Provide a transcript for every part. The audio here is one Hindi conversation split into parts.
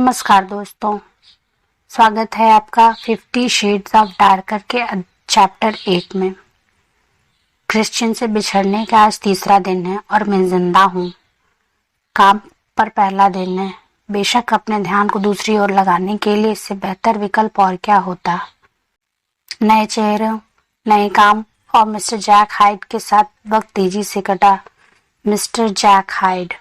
नमस्कार दोस्तों, स्वागत है आपका 50 शेड्स ऑफ डार्कर के चैप्टर 8 में। क्रिश्चियन से बिछड़ने का आज तीसरा दिन है और मैं जिंदा हूँ। काम पर पहला दिन है। बेशक अपने ध्यान को दूसरी ओर लगाने के लिए इससे बेहतर विकल्प और क्या होता। नए चेहरे, नए काम और मिस्टर जैक हाइड के साथ वक्त तेजी से कटा। मिस्टर जैक हाइड,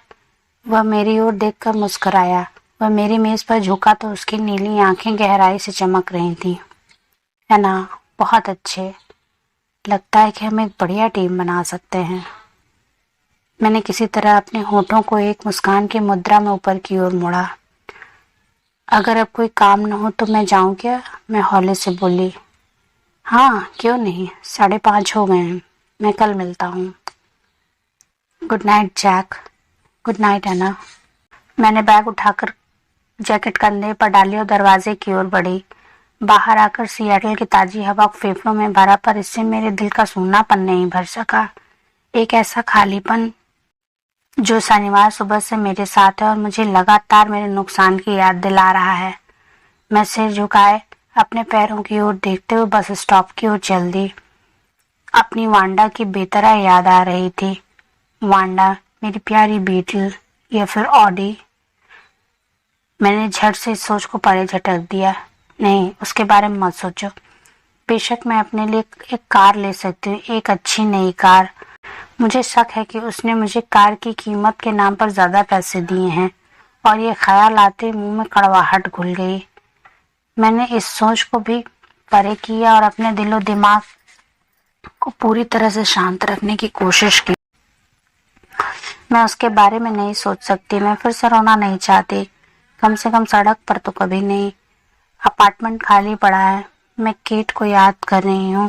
वह मेरी ओर देखकर मुस्कुराया। वह मेरी मेज पर झुका तो उसकी नीली आंखें गहराई से चमक रही थीं। है ना, बहुत अच्छे। लगता है कि हम एक बढ़िया टीम बना सकते हैं। मैंने किसी तरह अपने होठों को एक मुस्कान की मुद्रा में ऊपर की ओर मोड़ा। अगर अब कोई काम न हो तो मैं जाऊं क्या? मैं हौले से बोली। हाँ, क्यों नहीं, 5:30 हो गए हैं। मैं कल मिलता हूँ। Good night Jack. Good night Ana. मैंने बैग उठाकर जैकेट कंधे पर डाली और दरवाजे की ओर बढ़ी। बाहर आकर सियाटल की ताजी हवा फेफड़ों में भरा, पर इससे मेरे दिल का सूनापन नहीं भर सका। एक ऐसा खालीपन जो शनिवार सुबह से मेरे साथ है और मुझे लगातार मेरे नुकसान की याद दिला रहा है। मैं सिर झुकाए अपने पैरों की ओर देखते हुए बस स्टॉप की ओर चल दी। अपनी वांडा की बेतरह याद आ रही थी। वांडा, मेरी प्यारी बीटल या फिर ऑडी। मैंने झट से इस सोच को परे झटक दिया। नहीं, उसके बारे में मत सोचो। बेशक मैं अपने लिए एक कार ले सकती हूँ, एक अच्छी नई कार। मुझे शक है कि उसने मुझे कार की कीमत के नाम पर ज्यादा पैसे दिए हैं, और ये ख्याल आते मुंह में कड़वाहट घुल गई। मैंने इस सोच को भी परे किया और अपने दिलो दिमाग को पूरी तरह से शांत रखने की कोशिश की। मैं उसके बारे में नहीं सोच सकती। मैं फिर से रोना नहीं चाहती, कम से कम सड़क पर तो कभी नहीं। अपार्टमेंट खाली पड़ा है। मैं केट को याद कर रही हूँ।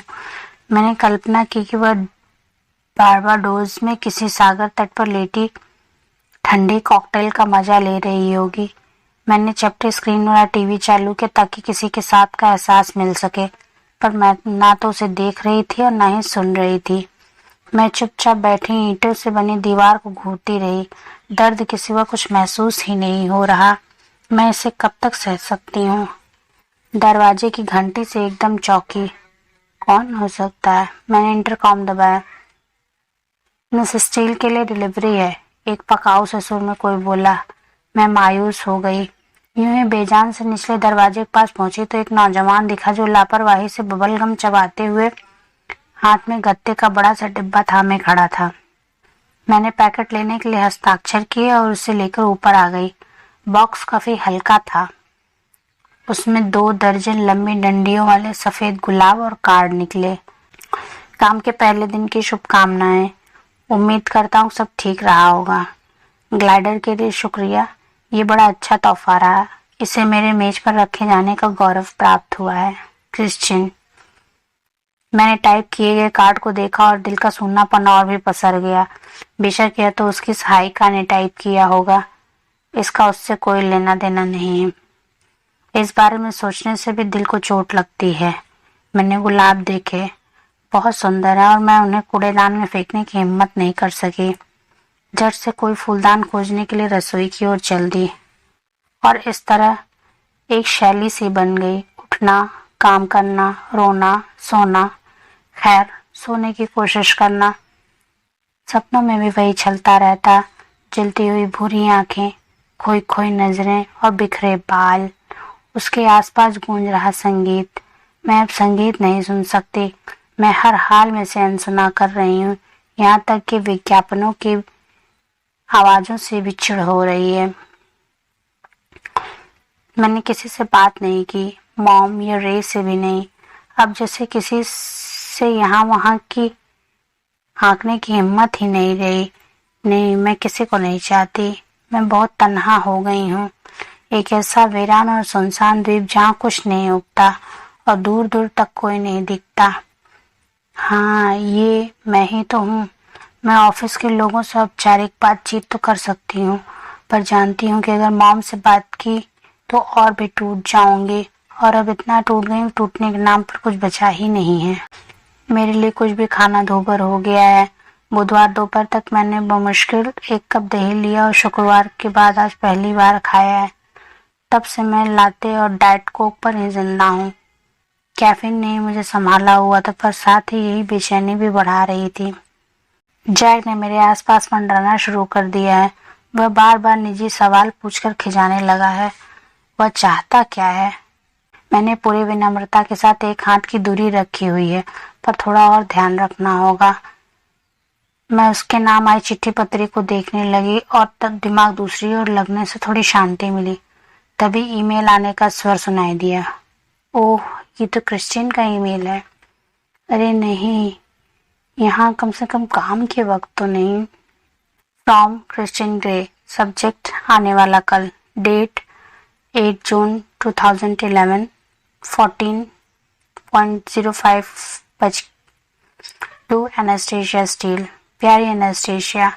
मैंने कल्पना की कि वह बारबाडोस में किसी सागर तट पर लेटी ठंडी कॉकटेल का मजा ले रही होगी। मैंने चपटे स्क्रीन वाला टीवी चालू किया ताकि किसी के साथ का एहसास मिल सके, पर मैं ना तो उसे देख रही थी और ना ही सुन रही थी। मैं चुपचाप बैठी ईंटों से बनी दीवार को घूरती रही। दर्द के सिवा कुछ महसूस ही नहीं हो रहा। मैं इसे कब तक सह सकती हूँ? दरवाजे की घंटी से एकदम चौंकी। कौन हो सकता है? मैंने इंटरकॉम दबाया। मिस स्टील के लिए डिलीवरी है, एक पकाऊ से सुर में कोई बोला। मैं मायूस हो गई। यूं ही बेजान से निचले दरवाजे के पास पहुंची तो एक नौजवान दिखा जो लापरवाही से बबलगम चबाते हुए हाथ में गत्ते का बड़ा सा डिब्बा थामे खड़ा था। मैंने पैकेट लेने के लिए हस्ताक्षर किए और उसे लेकर ऊपर आ गई। बॉक्स काफी हल्का था। उसमें 2 दर्जन लंबी डंडियों वाले सफेद गुलाब और कार्ड निकले। काम के पहले दिन की शुभकामनाएं। उम्मीद करता हूँ सब ठीक रहा होगा। ग्लाइडर के लिए शुक्रिया, ये बड़ा अच्छा तोहफा रहा। इसे मेरे मेज पर रखे जाने का गौरव प्राप्त हुआ है। क्रिश्चियन। मैंने टाइप किए गए कार्ड को देखा और दिल का सूनापन और भी पसर गया। बेशक यह तो उसकी सहायिका ने टाइप किया होगा, इसका उससे कोई लेना देना नहीं है। इस बारे में सोचने से भी दिल को चोट लगती है। मैंने गुलाब देखे, बहुत सुंदर है, और मैं उन्हें कूड़ेदान में फेंकने की हिम्मत नहीं कर सकी। झट से कोई फूलदान खोजने के लिए रसोई की ओर चल दी, और इस तरह एक शैली सी बन गई। उठना, काम करना, रोना, सोना, खैर सोने की कोशिश करना। सपनों में भी वही चलता रहता। जलती हुई भूरी आंखें, खोई खोई नजरें और बिखरे बाल। उसके आसपास गूंज रहा संगीत। मैं अब संगीत नहीं सुन सकती। मैं हर हाल में से अनसुना कर रही हूँ, यहाँ तक कि विज्ञापनों की आवाजों से भी चिढ़ हो रही है। मैंने किसी से बात नहीं की, मॉम या रे से भी नहीं। अब जैसे किसी से यहाँ वहाँ की हाँकने की हिम्मत ही नहीं रही। नहीं, मैं किसी को नहीं चाहती। मैं बहुत तन्हा हो गई हूँ। एक ऐसा वीरान और सुनसान द्वीप जहाँ कुछ नहीं उगता और दूर दूर तक कोई नहीं दिखता। हाँ, ये मैं ही तो हूँ। मैं ऑफिस के लोगों से औपचारिक बातचीत तो कर सकती हूँ, पर जानती हूँ कि अगर मॉम से बात की तो और भी टूट जाऊंगी, और अब इतना टूट गई, टूटने के नाम पर कुछ बचा ही नहीं है। मेरे लिए कुछ भी खाना दोभर हो गया है। बुधवार दोपहर तक मैंने बमुश्किल 1 कप दही लिया और शुक्रवार के बाद आज पहली बार खाया है। तब से मैं लाते और डाइट कोक पर ही जिंदा हूँ। कैफीन ने मुझे संभाला हुआ था, पर साथ ही यही बेचैनी भी बढ़ा रही थी। जैक ने मेरे आसपास मंडराना शुरू कर दिया है। वह बार बार निजी सवाल पूछकर खिजाने लगा है। वह चाहता क्या है? मैंने पूरी विनम्रता के साथ एक हाथ की दूरी रखी हुई है, पर थोड़ा और ध्यान रखना होगा। मैं उसके नाम आई चिट्ठी पत्री को देखने लगी और तब दिमाग दूसरी ओर लगने से थोड़ी शांति मिली। तभी ईमेल आने का स्वर सुनाई दिया। ओह, ये तो क्रिश्चियन का ईमेल है। अरे नहीं, यहाँ कम से कम काम के वक्त तो नहीं। फ्रॉम क्रिश्चियन ग्रे, सब्जेक्ट आने वाला कल, डेट 8 जून 2011, 14:05 बज टू एनास्टेशिया स्टील। प्यारी एनास्टेशिया,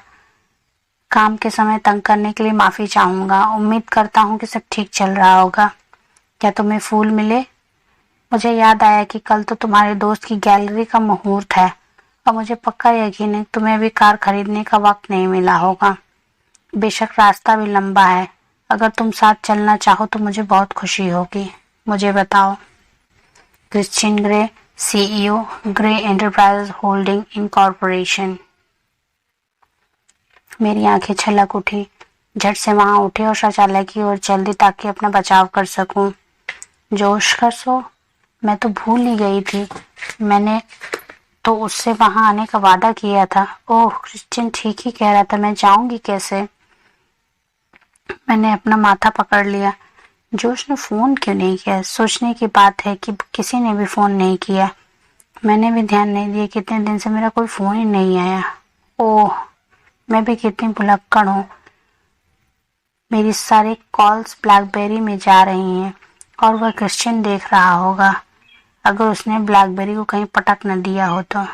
काम के समय तंग करने के लिए माफी चाहूंगा। उम्मीद करता हूँ कि सब ठीक चल रहा होगा। क्या तुम्हें फूल मिले? मुझे याद आया कि कल तो तुम्हारे दोस्त की गैलरी का मुहूर्त है और मुझे पक्का यकीन है कि तुम्हें अभी कार खरीदने का वक्त नहीं मिला होगा। बेशक रास्ता भी लंबा है। अगर तुम साथ चलना चाहो तो मुझे बहुत खुशी होगी। मुझे बताओ। Christian grey, CEO, grey Enterprises Holding incorporation. मेरी आंखें छलक उठी। झट से वहां उठे और शौचालय की ओर चल दी ताकि अपना बचाव कर सकूं। जोश कर सो, मैं तो भूल ही गई थी। मैंने तो उससे वहां आने का वादा किया था। ओह, क्रिश्चियन ठीक ही कह रहा था, मैं जाऊंगी कैसे? मैंने अपना माथा पकड़ लिया। जोश ने फोन क्यों नहीं किया? सोचने की बात है कि किसी ने भी फोन नहीं किया। मैंने भी ध्यान नहीं दिया, कितने दिन से मेरा कोई फोन ही नहीं आया। ओह, मैं भी कितनी भुलक्कड़ हूँ। मेरी सारी कॉल्स ब्लैकबेरी में जा रही हैं और वह क्रिश्चियन देख रहा होगा। अगर उसने ब्लैकबेरी को कहीं पटक न दिया हो तो।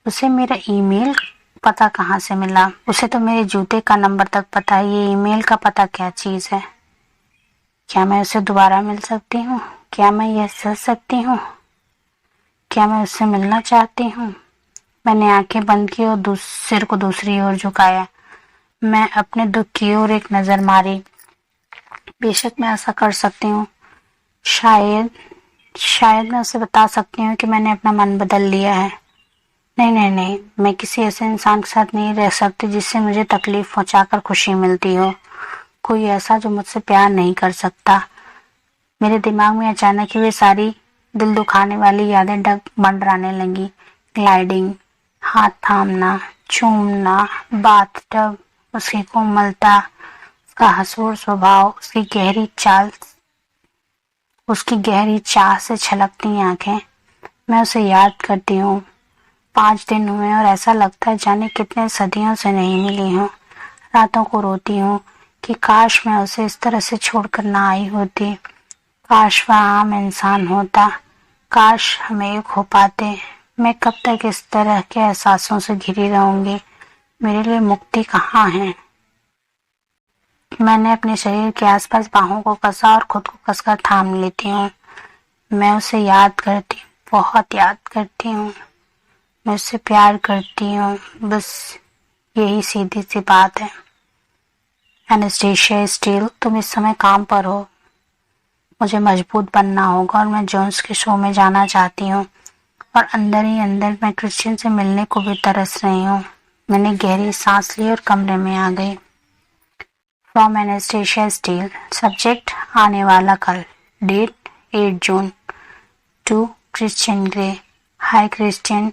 उसे मेरा ईमेल पता कहाँ से मिला? उसे तो मेरे जूते का नंबर तक पता है, ये ईमेल का पता क्या चीज है? क्या मैं उसे दोबारा मिल सकती हूँ? क्या मैं यह सोच सकती हूँ? क्या मैं उससे मिलना चाहती हूँ? मैंने आंखें बंद की और सिर को दूसरी ओर झुकाया। मैं अपने दुख की ओर एक नजर मारी। बेशक मैं ऐसा कर सकती हूँ। शायद मैं उसे बता सकती हूँ कि मैंने अपना मन बदल लिया है। नहीं नहीं नहीं, मैं किसी ऐसे इंसान के साथ नहीं रह सकती जिससे मुझे तकलीफ पहुंचाकर खुशी मिलती हो। कोई ऐसा जो मुझसे प्यार नहीं कर सकता। मेरे दिमाग में अचानक ही वे सारी दिल दुखाने वाली यादें मंडराने लगी। ग्लाइडिंग, हाथ थामना, चूमना, बाथटब, उसकी कोमलता, उसका हंसमुख स्वभाव, उसकी गहरी चाह से छलकती आंखें। मैं उसे याद करती हूँ। 5 दिन हुए और ऐसा लगता है जाने कितने सदियों से नहीं मिली हूँ। रातों को रोती हूँ कि काश मैं उसे इस तरह से छोड़कर ना आई होती। काश वह आम इंसान होता। काश हम एक हो पाते। मैं कब तक इस तरह के एहसासों से घिरी रहूंगी? मेरे लिए मुक्ति कहाँ है? मैंने अपने शरीर के आसपास बाहों को कसा और खुद को कसकर थाम लेती हूँ। मैं उसे याद करती हूँ, बहुत याद करती हूँ। मैं उससे प्यार करती हूँ, बस यही सीधी सी बात है। एनास्टेशिया स्टील, तुम इस समय काम पर हो। मुझे मजबूत बनना होगा और मैं जोन्स के शो में जाना चाहती हूँ और अंदर ही अंदर मैं क्रिश्चियन से मिलने को भी तरस रही हूँ। मैंने गहरी सांस ली और कमरे में आ गई। फ्रॉम एनास्टेशिया स्टील, सब्जेक्ट आने वाला कल, date 8 June, to Christian Grey. Hi Christian,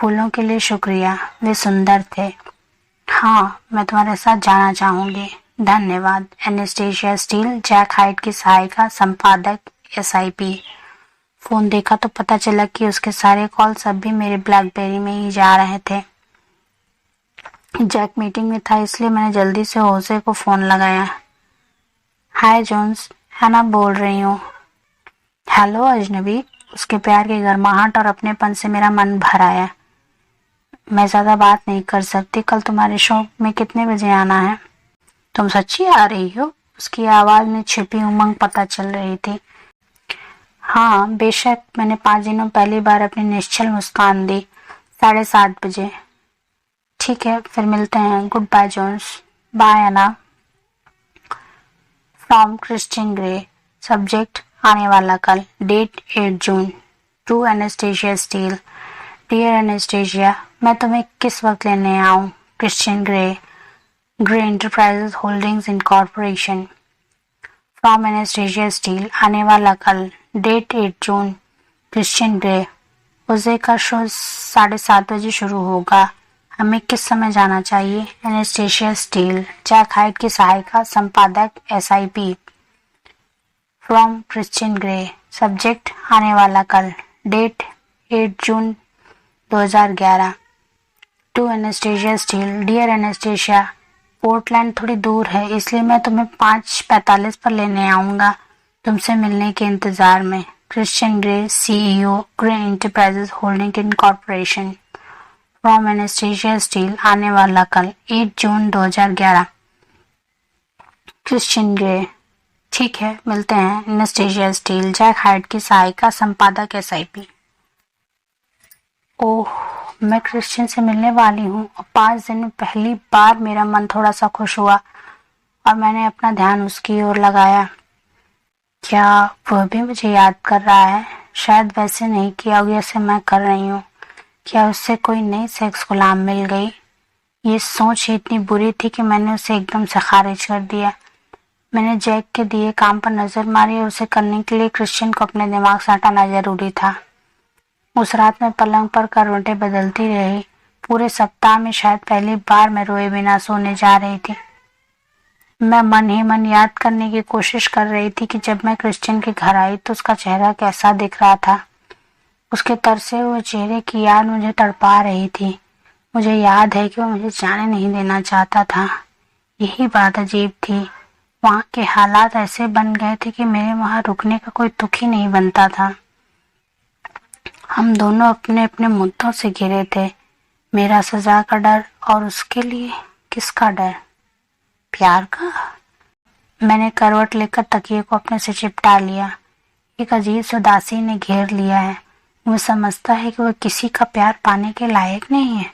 फूलों के लिए शुक्रिया, वे सुंदर थे। हाँ, मैं तुम्हारे साथ जाना चाहूंगी। धन्यवाद। एनास्टेशिया स्टील, जैक हाइट की सहायिका संपादक, SIP। फोन देखा तो पता चला कि उसके सारे कॉल्स अब भी मेरे ब्लैकबेरी में ही जा रहे थे। जैक मीटिंग में था, इसलिए मैंने जल्दी से होसे को फोन लगाया। हाय जोन्स, हैना बोल रही हूँ। हेलो अजनबी। उसके प्यार की गर्माहट और अपनेपन से मेरा मन भर आया। मैं ज्यादा बात नहीं कर सकती। कल तुम्हारे शो में कितने बजे आना है? तुम सच्ची आ रही हो? उसकी आवाज में छिपी उमंग पता चल रही थी। हाँ बेशक, मैंने 5 दिनों पहली बार अपनी निश्चल मुस्कान दी। 7:30 बजे। ठीक है, फिर मिलते हैं। Good bye Jones. Bye Anna. From Christian Grey, subject आने वाला कल, date 8 June, to Anastasia Steele. Dear Anastasia, मैं तुम्हें किस वक्त लेने आऊं? Christian Grey, Grey Enterprises Holdings Incorporation. From Anastasia Steele, आने वाला कल, डेट 8 जून, क्रिश्चियन ग्रे। उसे का शो 7:30 शुरू होगा। हमें किस समय जाना चाहिए? एनेस्टेशिया स्टील, जैक हाइट की सहायिका संपादक SIP। From Christian Grey, subject आने वाला कल, date 8 June 2011। To Anastasia Steele, dear Anastasia, Portland थोड़ी दूर है, इसलिए मैं तुम्हें 5:45 पर लेने आऊंगा, तुमसे मिलने के इंतजार में। Christian Grey, CEO, Grey Enterprises Holding Incorporation. From Anastasia Steele, आने वाला कल, 8 जून 2011। क्रिश्चियन ग्रे, ठीक है, मिलते हैं। एनेस्टेशिया स्टील, जैक हाइट की सहायिका संपादक SIP। ओह, मैं क्रिश्चियन से मिलने वाली हूँ और 5 दिन में पहली बार मेरा मन थोड़ा सा खुश हुआ और मैंने अपना ध्यान उसकी ओर लगाया। क्या वह भी मुझे याद कर रहा है? शायद वैसे नहीं किया जैसे मैं कर रही हूँ। क्या उससे कोई नई सेक्स गुलाम मिल गई? ये सोच ही इतनी बुरी थी कि मैंने उसे एकदम से खारिज कर दिया। मैंने जैक के दिए काम पर नजर मारी और उसे करने के लिए क्रिश्चियन को अपने दिमाग से हटाना जरूरी था। उस रात में पलंग पर करवटें बदलती रही। पूरे सप्ताह में शायद पहली बार मैं रोए बिना सोने जा रही थी। मैं मन ही मन याद करने की कोशिश कर रही थी कि जब मैं क्रिश्चियन के घर आई तो उसका चेहरा कैसा दिख रहा था। उसके तरसे हुए चेहरे की याद मुझे तड़पा रही थी। मुझे याद है कि वो मुझे जाने नहीं देना चाहता था। यही बात अजीब थी। वहाँ के हालात ऐसे बन गए थे कि मेरे वहाँ रुकने का कोई तुक ही नहीं बनता था। हम दोनों अपने अपने मुद्दों से घिरे थे। मेरा सजा का डर और उसके लिए किसका डर? प्यार का। मैंने करवट लेकर तकिए को अपने से चिपटा लिया। एक अजीब सी उदासी ने घेर लिया है। वह समझता है कि वह किसी का प्यार पाने के लायक नहीं है।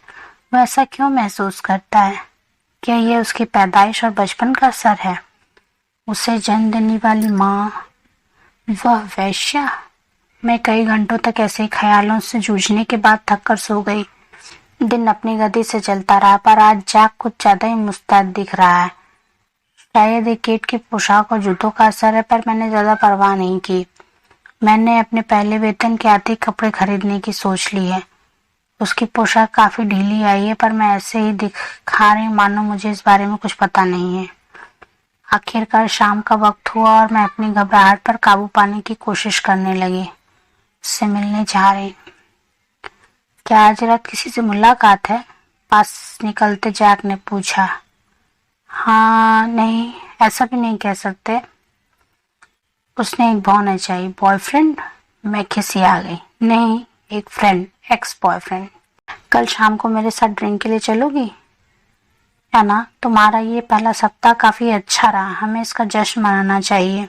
वह ऐसा क्यों महसूस करता है? क्या यह उसकी पैदाइश और बचपन का असर है? उसे जन्म देने वाली माँ, वह वेश्या। मैं कई घंटों तक ऐसे ख्यालों से जूझने के बाद थक कर सो गई। दिन अपनी गति से चलता रहा, पर आज जैक कुछ ज्यादा ही मुस्तैद दिख रहा है। शायद एक कीट की पोशाक और जूतों का असर है, पर मैंने ज्यादा परवाह नहीं की। मैंने अपने पहले वेतन के आते कपड़े खरीदने की सोच ली है। उसकी पोशाक काफी ढीली आई है, पर मैं ऐसे ही दिखा रही मानो मुझे इस बारे में कुछ पता नहीं है। आखिरकार शाम का वक्त हुआ और मैं अपनी घबराहट पर काबू पाने की कोशिश करने लगी। उससे मिलने जा रही। क्या आज रात किसी से मुलाकात है? पास निकलते जैक ने पूछा। हाँ, नहीं, ऐसा भी नहीं कह सकते। उसने एक भौं नचाई। बॉयफ्रेंड? मैं खिसिया गई। नहीं, एक फ्रेंड, एक्स बॉयफ्रेंड। कल शाम को मेरे साथ ड्रिंक के लिए चलोगी? है ना? तुम्हारा ये पहला सप्ताह काफी अच्छा रहा, हमें इसका जश्न मनाना चाहिए।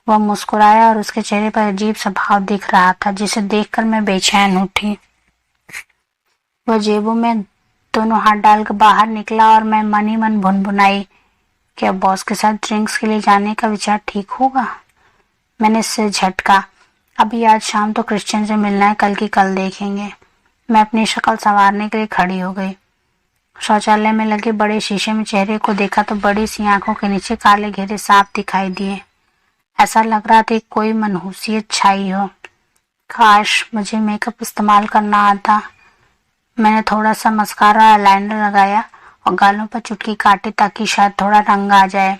वह मुस्कुराया और उसके चेहरे पर अजीब सा भाव दिख रहा था, जिसे देखकर मैं बेचैन उठी। वह जेबों में दोनों हाथ डालकर बाहर निकला और मैं मन ही मन भुनभुनाई, क्या बॉस के साथ ड्रिंक्स के लिए जाने का विचार ठीक होगा? मैंने सिर झटका। अभी आज शाम तो क्रिश्चियन से मिलना है, कल की कल देखेंगे। मैं अपनी शक्ल संवारने के लिए खड़ी हो गई। शौचालय में लगे बड़े शीशे में चेहरे को देखा तो बड़ी सी आंखों के नीचे काले घेरे साफ दिखाई दिए। ऐसा लग रहा था कि कोई मनहूसियत छाई हो। काश मुझे मेकअप इस्तेमाल करना आता। मैंने थोड़ा सा मस्कारा और आईलाइनर लगाया और गालों पर चुटकी काटी ताकि शायद थोड़ा रंग आ जाए।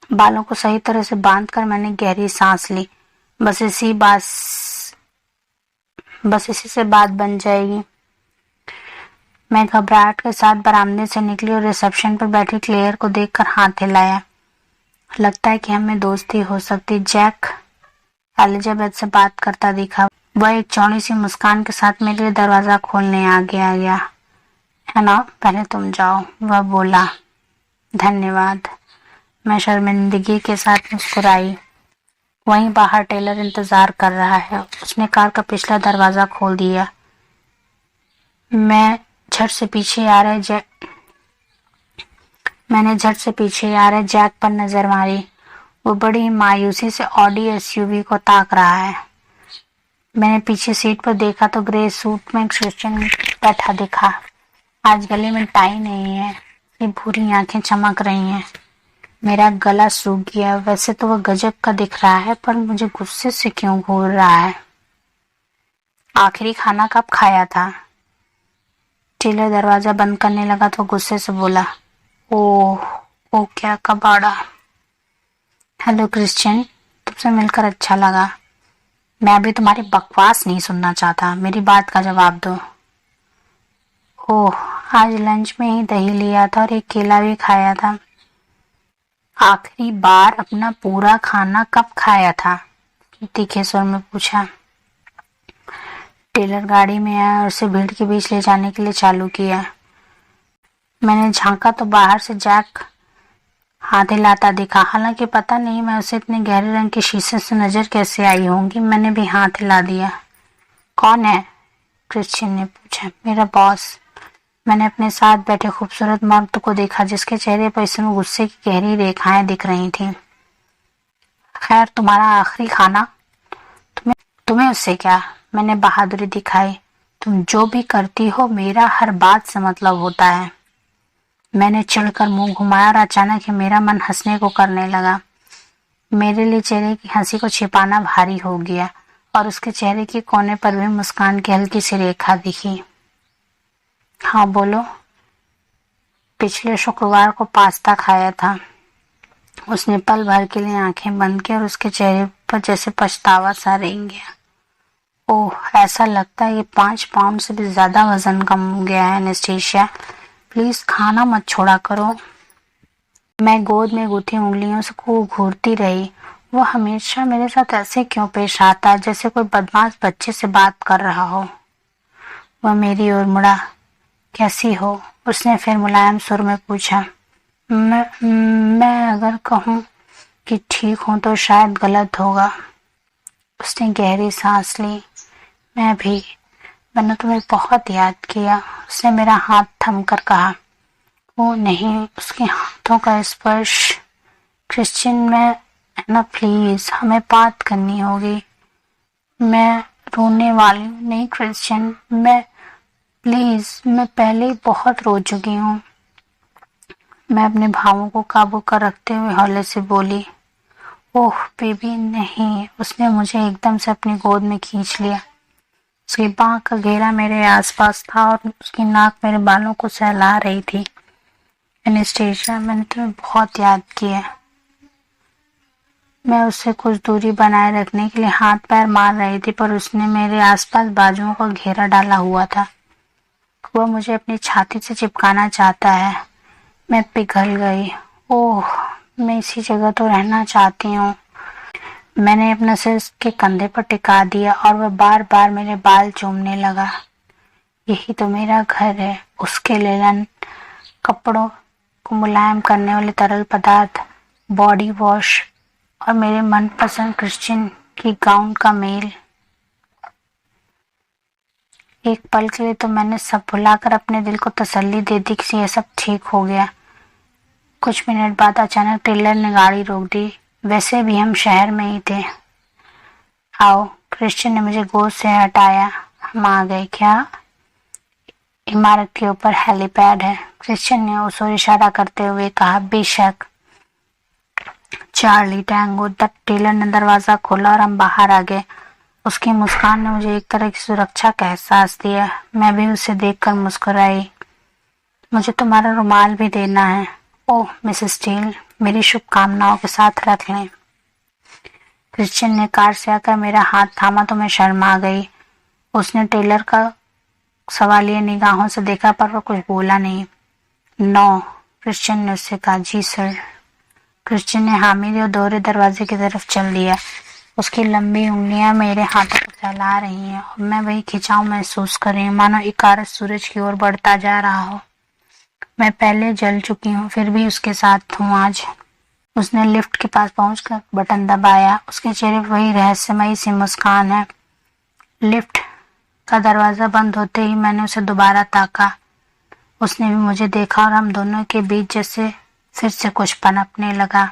बालों को सही तरह से बांधकर मैंने गहरी सांस ली। बस इसी से बात बन जाएगी। मैं घबराहट के साथ बरामदे से निकली और रिसेप्शन पर बैठी क्लेयर को देखकर हाथ हिलाया। लगता है कि हमें दोस्ती हो सकती। जैक एलिजाबेथ से बात करता दिखा। वह एक चौड़ी सी मुस्कान के साथ मेरे लिए दरवाजा खोलने आगे आ गया। है ना, पहले तुम जाओ, वह बोला। धन्यवाद। मैं शर्मिंदगी के साथ मुस्कुराई। वहीं बाहर टेलर इंतजार कर रहा है। उसने कार का पिछला दरवाजा खोल दिया। मैं झट से पीछे आ रहे मैंने झट से पीछे आ रहे जैक पर नजर मारी। वो बड़ी ही मायूसी से ऑडी एसयूवी को ताक रहा है। मैंने पीछे सीट पर देखा तो ग्रे सूट में क्रिश्चियन बैठा दिखा। आज गले में टाई नहीं है, ये भूरी आंखें चमक रही हैं। मेरा गला सूख गया। वैसे तो वह गजब का दिख रहा है, पर मुझे गुस्से से क्यों घूर रहा है। आखिरी खाना कब खाया था? टेलर दरवाजा बंद करने लगा तो गुस्से से बोला, ओह क्या कबाड़ा। हेलो क्रिश्चियन, तुमसे मिलकर अच्छा लगा। मैं अभी तुम्हारी बकवास नहीं सुनना चाहता, मेरी बात का जवाब दो। ओह, आज लंच में ही दही लिया था और एक केला भी खाया था। आखिरी बार अपना पूरा खाना कब खाया था? तीखे स्वर में पूछा। टेलर गाड़ी में आया और उसे भीड़ के बीच ले जाने के लिए चालू किया। मैंने झांका तो बाहर से जैक हाथ हिलाता दिखा। हालांकि पता नहीं मैं उसे इतने गहरे रंग के शीशे से नजर कैसे आई होंगी। मैंने भी हाथ हिला दिया। कौन है? क्रिश्चियन ने पूछा। मेरा बॉस। मैंने अपने साथ बैठे खूबसूरत मर्द को देखा जिसके चेहरे पर इस समय गुस्से की गहरी रेखाएं दिख रही थीं। खैर, तुम्हारा आखिरी खाना? तुम्हें उससे क्या? मैंने बहादुरी दिखाई। तुम जो भी करती हो मेरा हर बात से मतलब होता है। मैंने चिढ़कर मुंह घुमाया और अचानक ही मेरा मन हंसने को करने लगा। मेरे लिए चेहरे की हंसी को छिपाना भारी हो गया और उसके चेहरे के कोने पर भी मुस्कान की हल्की सी रेखा दिखी। हाँ बोलो। पिछले शुक्रवार को पास्ता खाया था। उसने पल भर के लिए आंखें बंद की और उसके चेहरे पर जैसे पछतावा सा रेंग गया। ओह, ऐसा लगता है कि 5 पाउंड से भी ज्यादा वजन कम हो गया है एनेस्टेशिया। प्लीज खाना मत छोड़ा करो। मैं गोद में गुथी उंगलियों से को घूरती रही। वो हमेशा मेरे साथ ऐसे क्यों पेश आता जैसे कोई बदमाश बच्चे से बात कर रहा हो। वह मेरी ओर मुड़ा। कैसी हो? उसने फिर मुलायम सुर में पूछा। मैं अगर कहूँ कि ठीक हूं तो शायद गलत होगा। उसने गहरी सांस ली। मैं भी। मैंने तुम्हें बहुत याद किया। उसने मेरा हाथ थम कर कहा। वो नहीं, उसके हाथों का स्पर्श। क्रिश्चियन, मैं ना प्लीज, हमें बात करनी होगी। मैं रोने वाली हूँ। नहीं क्रिश्चियन, मैं प्लीज, मैं पहले ही बहुत रो चुकी हूँ। मैं अपने भावों को काबू कर रखते हुए हौले से बोली। ओह बेबी नहीं। उसने मुझे एकदम से अपनी गोद में खींच लिया। उसकी बाँह का घेरा मेरे आसपास था और उसकी नाक मेरे बालों को सहला रही थी। एनेस्टेशिया, मैंने तुम्हें बहुत याद किया। मैं उससे कुछ दूरी बनाए रखने के लिए हाथ पैर मार रही थी, पर उसने मेरे आसपास बाजुओं का घेरा डाला हुआ था। वह मुझे अपनी छाती से चिपकाना चाहता है। मैं पिघल गई। ओह, मैं इसी जगह तो रहना चाहती हूँ। मैंने अपना सिर उसके कंधे पर टिका दिया और वह बार बार मेरे बाल चूमने लगा। यही तो मेरा घर है। उसके लेलन कपड़ों को मुलायम करने वाले तरल पदार्थ, बॉडी वॉश और मेरे मनपसंद क्रिश्चियन की गाउन का मेल। एक पल के लिए तो मैंने सब भुलाकर अपने दिल को तसल्ली दे दी कि यह सब ठीक हो गया। कुछ मिनट बाद अचानक टेलर ने गाड़ी रोक दी। वैसे भी हम शहर में ही थे। आओ। क्रिश्चियन ने मुझे गोद से हटाया। हम आ गए। क्या? इमारत के ऊपर हेलीपैड है। क्रिश्चियन ने उस ओर इशारा करते हुए कहा। बेशक। Charlie tango. टेलर ने दरवाजा खोला और हम बाहर आ गए। उसकी मुस्कान ने मुझे एक तरह की सुरक्षा का एहसास दिया। मैं भी उसे देखकर मुस्कुराई। मुझे तुम्हारा रुमाल भी देना है। ओह मिसेस स्टील, मेरी शुभकामनाओं के साथ रख लें। क्रिश्चियन ने कार से आकर मेरा हाथ थामा तो मैं शर्मा गई। उसने टेलर का सवालिया निगाहों से देखा, पर वह कुछ बोला नहीं। नो, क्रिश्चियन ने उससे कहा। जी सर। क्रिश्चियन ने हामी दी और दोहरे दरवाजे की तरफ चल दिया। उसकी लंबी उंगलियां मेरे हाथों को फैला रही हैं और मैं वही खिंचाव महसूस कर रही हूँ, मानो इकारत सूरज की ओर बढ़ता जा रहा हो। मैं पहले जल चुकी हूँ, फिर भी उसके साथ हूँ आज। उसने लिफ्ट के पास पहुंचकर बटन दबाया। उसके चेहरे पर वही रहस्यमयी सी मुस्कान है। लिफ्ट का दरवाजा बंद होते ही मैंने उसे दोबारा ताका। उसने भी मुझे देखा और हम दोनों के बीच जैसे फिर से कुछ पनपने लगा।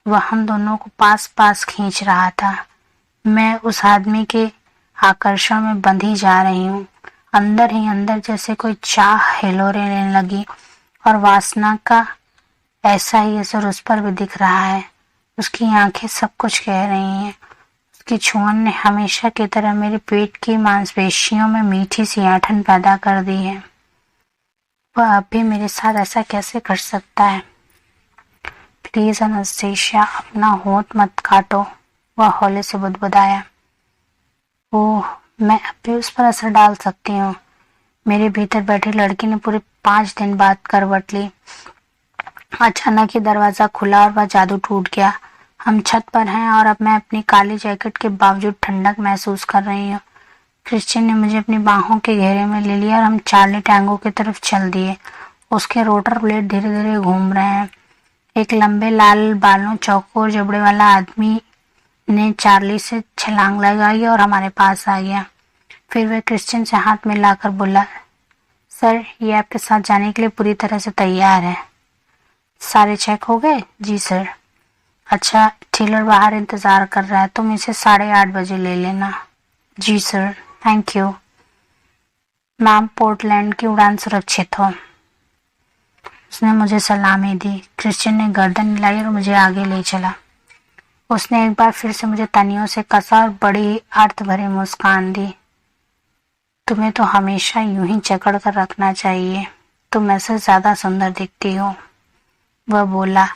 वह हम दोनों को पास पास खींच रहा था। मैं उस आदमी के आकर्षण में बंधी जा रही हूँ। अंदर ही अंदर जैसे कोई चाह हिलोरे लेने लगी और वासना का ऐसा ही असर उस पर भी दिख रहा है। उसकी आंखें सब कुछ कह रही हैं। उसकी छुअन ने हमेशा की तरह मेरे पेट की मांसपेशियों में मीठी सी ऐंठन पैदा कर दी है। वह अब भी मेरे साथ ऐसा कैसे कर सकता है? प्लीज अनस्तेशिया, अपना होंठ मत काटो, वह हौले से बुदबुदाया। ओह, मैं अब भी उस पर असर डाल सकती हूँ। मेरे भीतर बैठी लड़की ने पूरे 5 दिन बाद करवट ली। अचानक ही दरवाजा खुला और वह जादू टूट गया। हम छत पर हैं और अब मैं अपनी काली जैकेट के बावजूद ठंडक महसूस कर रही हूँ। क्रिश्चियन ने मुझे अपनी बाहों के घेरे में ले लिया और हम चार्ली टैंगो की तरफ चल दिए। उसके रोटर ब्लेड धीरे धीरे घूम रहे हैं। एक लंबे लाल बालों, चौकोर जबड़े वाला आदमी ने चार्ली से छलांग लगाई और हमारे पास आ गया। फिर वह क्रिश्चियन से हाथ मिलाकर बोला, सर, ये आपके साथ जाने के लिए पूरी तरह से तैयार है। सारे चेक हो गए? जी सर। अच्छा, टेलर बाहर इंतजार कर रहा है, तुम इसे 8:30 बजे ले लेना। जी sir, thank you. Ma'am, Portland की उड़ान सुरक्षित हो। उसने मुझे सलामी दी। क्रिश्चियन ने गर्दन हिलाई और मुझे आगे ले चला। उसने एक बार फिर से मुझे तनियों से कसा और बड़ी अर्थ भरी मुस्कान दी। तुम्हें तो हमेशा यूं ही जकड़ कर रखना चाहिए, तुम ऐसे ज्यादा सुंदर दिखती हो, वह बोला।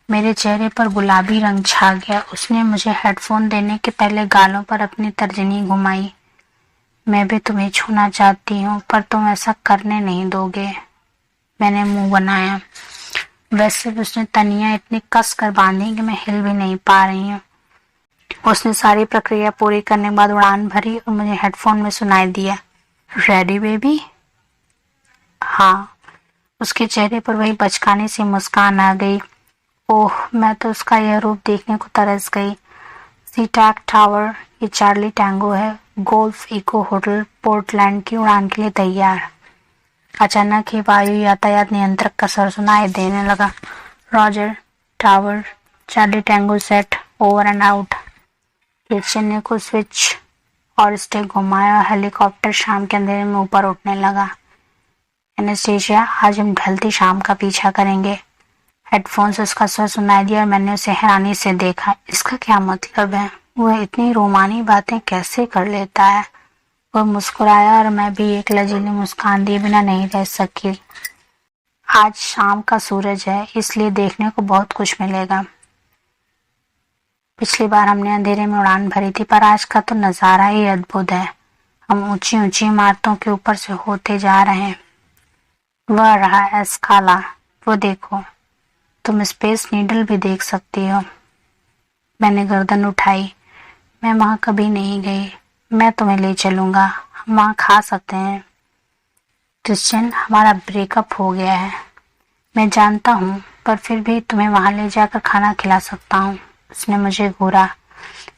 मेरे चेहरे पर गुलाबी रंग छा गया। उसने मुझे हेडफोन देने के पहले गालों पर अपनी तर्जनी घुमाई। मैं भी तुम्हें छूना चाहती हूँ, पर तुम ऐसा करने नहीं दोगे। मैंने मुंह बनाया। वैसे भी उसने तनियां इतनी कस कर बांधी कि मैं हिल भी नहीं पा रही हूँ। उसने सारी प्रक्रिया पूरी करने के बाद उड़ान भरी और मुझे हेडफोन में सुनाई दिया, रेडी बेबी? हाँ। उसके चेहरे पर वही बचकाने सी मुस्कान आ गई। ओह, मैं तो उसका यह रूप देखने को तरस गई। सीटैक टावर, ये चार्ली टैंगो है, गोल्फ इको होटल, पोर्टलैंड की उड़ान के लिए तैयार। अचानक ही वायु यातायात नियंत्रक का स्वर सुनाई देने लगा। Roger, tower, Charlie tango set, over and out. Christian ने कुछ स्विच और स्टिक घुमाया और हेलीकॉप्टर शाम के अंधेरे में ऊपर उठने लगा। एनेस्टेशिया, आज हम ढलती शाम का पीछा करेंगे। हेडफोन से उसका स्वर सुनाई दिया और मैंने उसे हैरानी से देखा। इसका क्या मतलब है? वह इतनी रोमानी बातें कैसे कर लेता है? वह मुस्कुराया और मैं भी एक लजीली मुस्कान दिए बिना नहीं रह सकी। आज शाम का सूरज है, इसलिए देखने को बहुत कुछ मिलेगा। पिछली बार हमने अंधेरे में उड़ान भरी थी, पर आज का तो नजारा ही अद्भुत है। हम ऊंची ऊंची इमारतों के ऊपर से होते जा रहे हैं। वह रहा एस्काला, वो देखो। तुम स्पेस नीडल भी देख सकती हो। मैंने गर्दन उठाई। मैं वहां कभी नहीं गई। मैं तुम्हें ले चलूंगा, हम वहां खा सकते हैं। क्रिश्चियन, हमारा ब्रेकअप हो गया है। मैं जानता हूँ, पर फिर भी तुम्हें वहां ले जाकर खाना खिला सकता हूँ। उसने मुझे घूरा।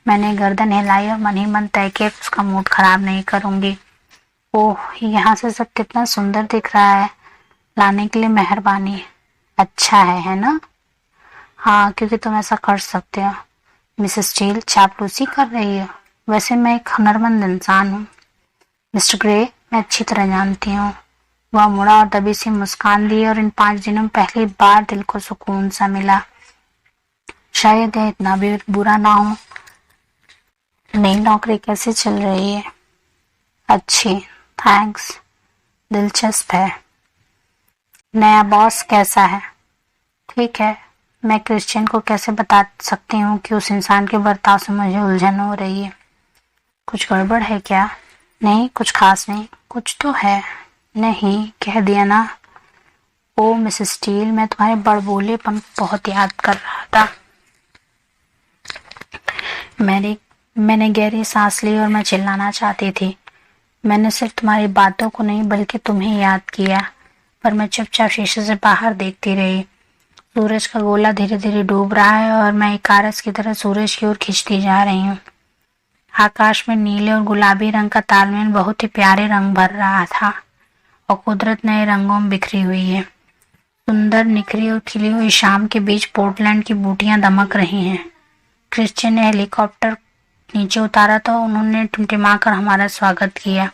मैंने गर्दन हिलाई और मन ही मन तय किया कि उसका मूड खराब नहीं करूंगी। ओह, यहाँ से सब कितना सुंदर दिख रहा है। लाने के लिए मेहरबानी। अच्छा है ना? हाँ, क्योंकि तुम ऐसा कर सकते हो। मिसेस स्टील चापलूसी कर रही हो? वैसे मैं एक हुनरमंद इंसान हूँ। मिस्टर ग्रे, मैं अच्छी तरह जानती हूँ। वह मुड़ा और दबी सी मुस्कान दी और इन 5 दिनों में पहली बार दिल को सुकून सा मिला। शायद यह इतना भी बुरा ना हो। नई नौकरी कैसे चल रही है? अच्छी, थैंक्स। दिलचस्प है। नया बॉस कैसा है? ठीक है। मैं क्रिश्चियन को कैसे बता सकती हूँ कि उस इंसान के बर्ताव से मुझे उलझन हो रही है? कुछ गड़बड़ है क्या? नहीं, कुछ खास नहीं। कुछ तो है। नहीं, कह दिया ना। ओ मिसेस स्टील, मैं तुम्हारे बड़बोलेपन को बहुत याद कर रहा था। मैंने गहरी सांस ली और मैं चिल्लाना चाहती थी। मैंने सिर्फ तुम्हारी बातों को नहीं बल्कि तुम्हें याद किया, पर मैं चुपचाप शीशे से बाहर देखती रही। सूरज का गोला धीरे धीरे डूब रहा है और मैं एक कारस की तरह सूरज की ओर खिंचती जा रही हूँ। आकाश में नीले और गुलाबी रंग का तालमेल बहुत ही प्यारे रंग भर रहा था और कुदरत नए रंगों में बिखरी हुई है। सुंदर निखरी और खिली हुई शाम के बीच पोर्टलैंड की बूटियां दमक रही हैं। क्रिश्चियन ने हेलीकॉप्टर नीचे उतारा तो उन्होंने टिमटिमाकर हमारा स्वागत किया।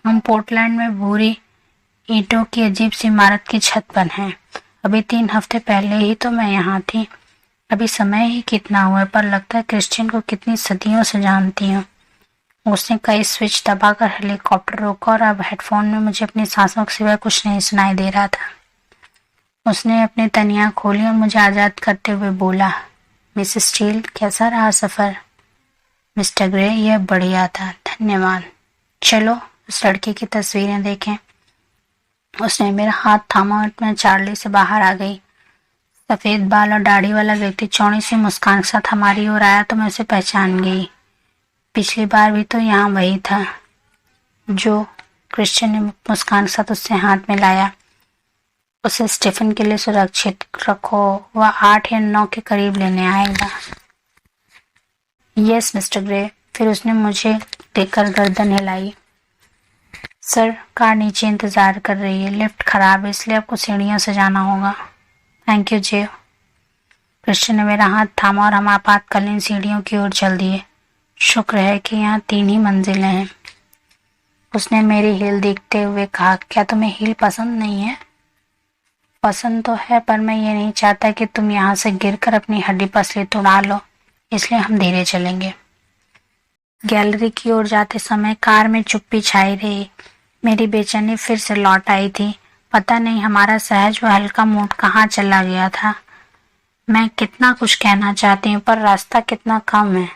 हम पोर्टलैंड में भूरी ईंटों की अजीब सी इमारत की छत पर हैं। अभी 3 हफ्ते पहले ही तो मैं यहाँ थी। अभी समय ही कितना हुआ है, पर लगता है क्रिश्चियन को कितनी सदियों से जानती हूँ। उसने कई स्विच दबाकर हेलीकॉप्टर रोका और अब हेडफोन में मुझे अपनी सांसों के सिवाय कुछ नहीं सुनाई दे रहा था। उसने अपनी तनियां खोली और मुझे आजाद करते हुए बोला, मिसेस स्टील, कैसा रहा सफर? मिस्टर ग्रे, यह बढ़िया था, धन्यवाद। चलो उस लड़के की तस्वीरें देखें। उसने मेरा हाथ थामा और मैं चार्ली से बाहर आ गई। सफेद बाल और दाढ़ी वाला व्यक्ति चौड़ी सी मुस्कान के साथ हमारी ओर आया तो मैं उसे पहचान गई। पिछली बार भी तो यहाँ वही था जो क्रिश्चियन ने मुस्कान के साथ उससे हाथ मिलाया। उसे स्टीफन के लिए सुरक्षित रखो, वह 8 या 9 के करीब लेने आएगा। Yes mister grey. फिर उसने मुझे देखकर गर्दन हिलाई। सर, कार नीचे इंतजार कर रही है, लिफ्ट खराब है इसलिए आपको सीढ़ियों से जाना होगा। Thank you J. क्रिश्चियन ने मेरा हाथ थामा और हम आपातकालीन सीढ़ियों की ओर चल दिए। शुक्र है कि यहाँ 3 ही मंजिलें हैं। उसने मेरी हील देखते हुए कहा, क्या तुम्हें हील पसंद नहीं है? पसंद तो है, पर मैं ये नहीं चाहता कि तुम यहाँ से गिरकर अपनी हड्डी पसली तोड़ा लो, इसलिए हम धीरे चलेंगे। गैलरी की ओर जाते समय कार में चुप्पी छाई रही। मेरी बेचैनी फिर से लौट आई थी। पता नहीं हमारा सहज व हल्का मूड कहाँ चला गया था। मैं कितना कुछ कहना चाहती हूँ, पर रास्ता कितना कम है।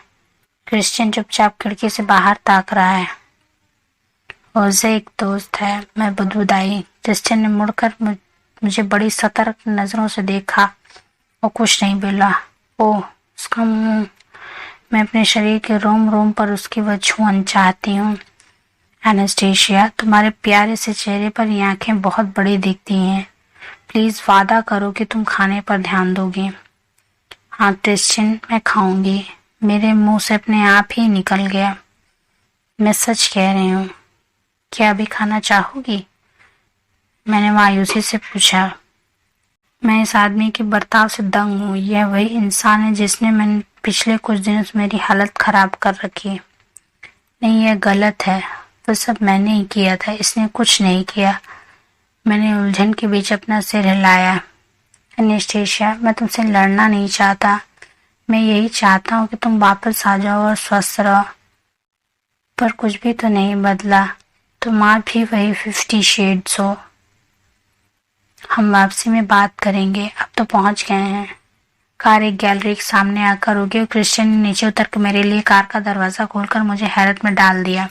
क्रिश्चियन चुपचाप खिड़की से बाहर ताक रहा है। उसे एक दोस्त है, मैं बुदबुदाई। क्रिश्चियन ने मुड़कर मुझे बड़ी सतर्क नजरों से देखा और कुछ नहीं बोला। ओह, उसका मुंह। मैं अपने शरीर के रोम रोम पर उसकी वह छुअन चाहती हूँ। एनास्टेशिया, तुम्हारे प्यारे से चेहरे पर ये आंखें बहुत बड़ी दिखती हैं। प्लीज वादा करो कि तुम खाने पर ध्यान दोगे। हाँ क्रिश्चियन, मैं खाऊंगी। मेरे मुंह से अपने आप ही निकल गया। मैं सच कह रही हूँ। क्या अभी खाना चाहोगी? मैंने मायूसी से पूछा। मैं इस आदमी के बर्ताव से दंग हूँ। यह वही इंसान है जिसने मैंने पिछले कुछ दिनों से मेरी हालत खराब कर रखी है। नहीं, यह गलत है। वो सब मैंने ही किया था, इसने कुछ नहीं किया। मैंने उलझन के बीच अपना सिर हिलाया। एनेस्टेशिया, मैं तुमसे लड़ना नहीं चाहता। मैं यही चाहता हूँ कि तुम वापस आ जाओ और स्वस्थ रहो। पर कुछ भी तो नहीं बदला। तुम आप भी वही 50 शेड्स हो। हम वापसी में बात करेंगे, अब तो पहुंच गए हैं। कार एक गैलरी के सामने आकर रुकी और क्रिश्चियन ने नीचे उतर कर मेरे लिए कार का दरवाजा खोलकर मुझे हैरत में डाल दिया।